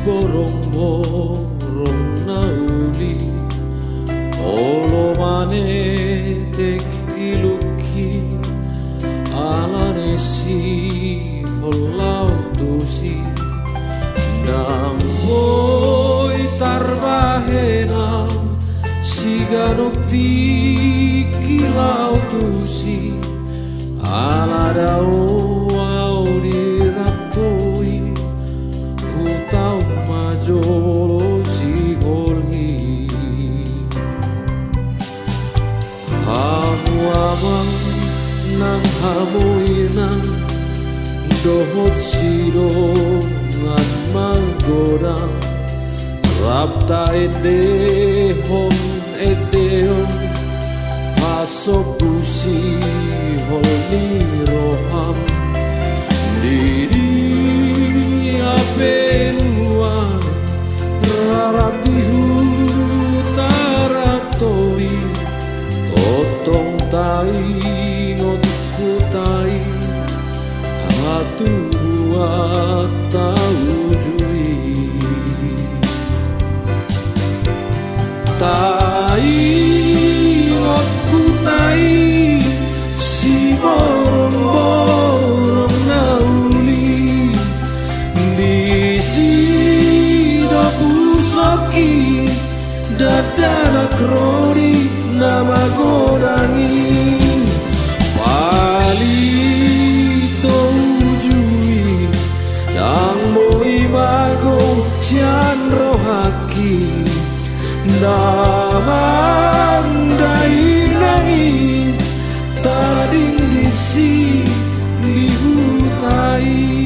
borong-borong na uli olomane tek iluki alane si holau tusi nang boy tarbahenam siganok ti kilau tusi aladao au diratoi hutau majolo si holhi hamu amang nang hamuinang dohot sidongan magodang rapta edehon edeon pasok pusi holni roham diri apeluan rarati hutaratoi totong tai ngot kutai hatu tau jui tai ngot kutai si borong-borong nauli di sida pusoki dadana kroni nama godangi palito ujui yang moi mago cian rohaki namang dainangi tading disi dihutai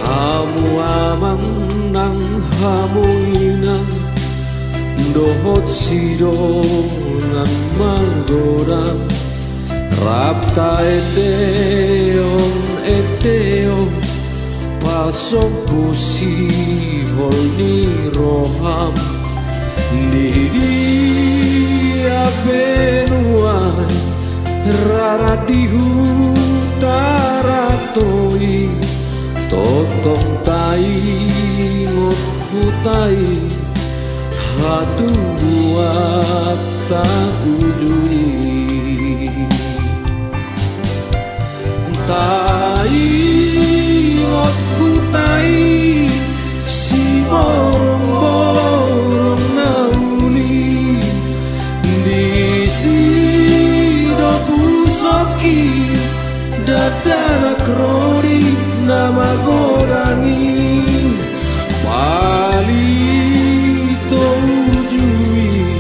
hamu amang nang hamuinang dohot sidongan magodang rapta edeon pasok pusi holni roham didi abenuan rarati hutaratoi totong tai ngot hutai hatu buat tak ujui tai ngot hutai si borong-borong nauli di sida pusoki dadana kroni nama godangi palito ujui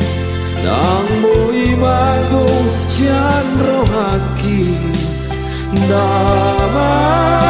nang moi mago cian rohaki nama